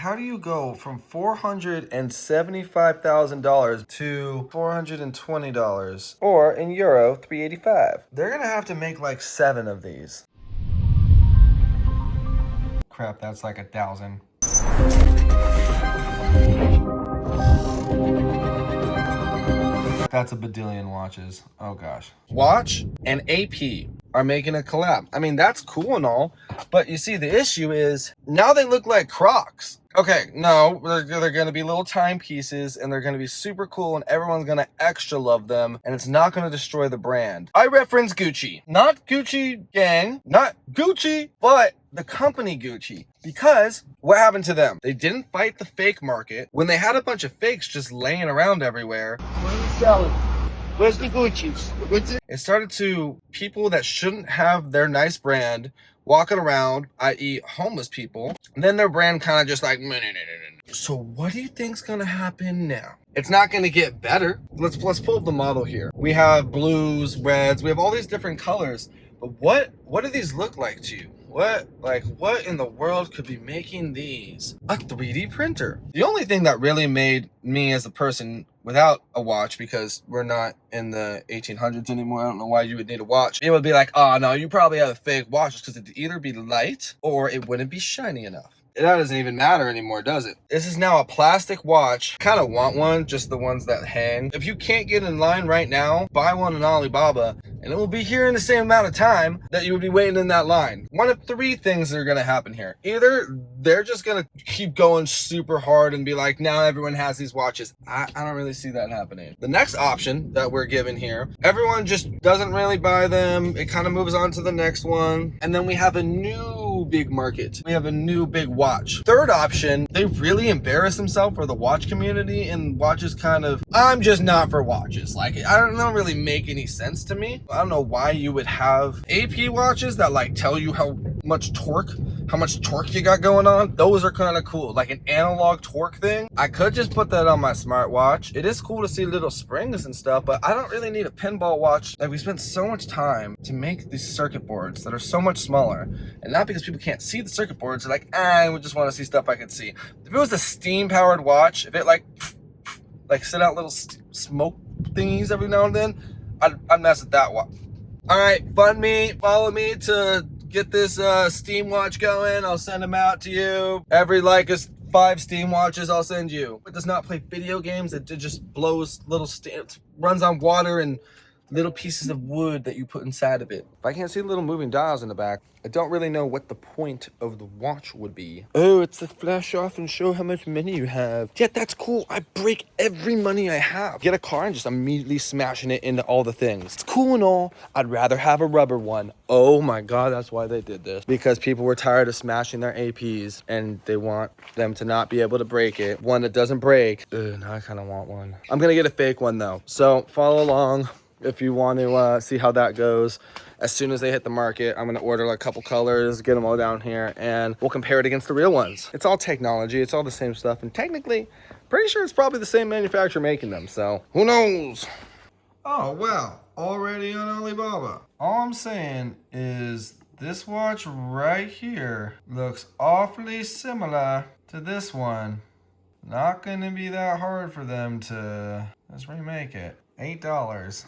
how do you go from $475,000 to $420? Or in euro, 385. They're gonna have to make like 7 of these. Crap, that's like 1,000. That's a badillion watches. Oh gosh. Swatch and AP are making a collab. I mean, that's cool and all, but you see, the issue is now they look like Crocs. Okay, no, they're going to be little timepieces and they're going to be super cool and everyone's going to extra love them and it's not going to destroy the brand. I reference Gucci, not Gucci gang, not Gucci, but the company Gucci. Because what happened to them? They didn't fight the fake market when they had a bunch of fakes just laying around everywhere. What are you selling? Where's the Gucci's? It started to people that shouldn't have their nice brand walking around, i.e. homeless people. And then their brand kind of just like, no. So what do you think's gonna happen now? It's not gonna get better. Let's pull up the model here. We have blues, reds, we have all these different colors. But what do these look like to you? What in the world could be making these? A 3D printer. The only thing that really made me as a person without a watch, because we're not in the 1800s anymore, I don't know why you would need a watch. It would be like, oh no, you probably have a fake watch because it'd either be light or it wouldn't be shiny enough. That doesn't even matter anymore, does it? This is now a plastic watch. Kind of want one, just the ones that hang. If you can't get in line right now, buy one on Alibaba, and it will be here in the same amount of time that you would be waiting in that line. One of 3 things that are gonna happen here. Either they're just gonna keep going super hard and be like, now everyone has these watches. I don't really see that happening. The next option that we're given here, everyone just doesn't really buy them. It kind of moves on to the next one. And then we have a new big market. We have a new big watch. Third option, they really embarrass themselves for the watch community, and watches kind of, I'm just not for watches. Like, I don't really make any sense to me. I don't know why you would have AP watches that like tell you how much torque you got going on. Those are kind of cool, like an analog torque thing. I could just put that on my smartwatch. It is cool to see little springs and stuff, but I don't really need a pinball watch. Like, we spent so much time to make these circuit boards that are so much smaller, and not because people can't see the circuit boards. They're like, I would just want to see stuff I could see. If it was a steam powered watch, if it like sent out little smoke thingies every now and then, I'd mess with that watch. All right, fund me, follow me to get this Steam watch going. I'll send them out to you. Every like us 5 Steam watches I'll send you. It does not play video games. It just blows little runs on water and little pieces of wood that you put inside of it. If I can't see the little moving dials in the back, I don't really know what the point of the watch would be. Oh, it's to flash off and show how much money you have. Yeah, that's cool. I break every money I have. Get a car and just immediately smashing it into all the things. It's cool and all. I'd rather have a rubber one. Oh my God, that's why they did this. Because people were tired of smashing their APs and they want them to not be able to break it. One that doesn't break. Now I kind of want one. I'm gonna get a fake one though. So follow along if you want to see how that goes. As soon as they hit the market, I'm going to order like a couple colors, get them all down here, and we'll compare it against the real ones. It's all technology. It's all the same stuff. And technically, pretty sure it's probably the same manufacturer making them. So who knows? Oh, wow. Already on Alibaba. All I'm saying is this watch right here looks awfully similar to this one. Not going to be that hard for them to just remake it. $8.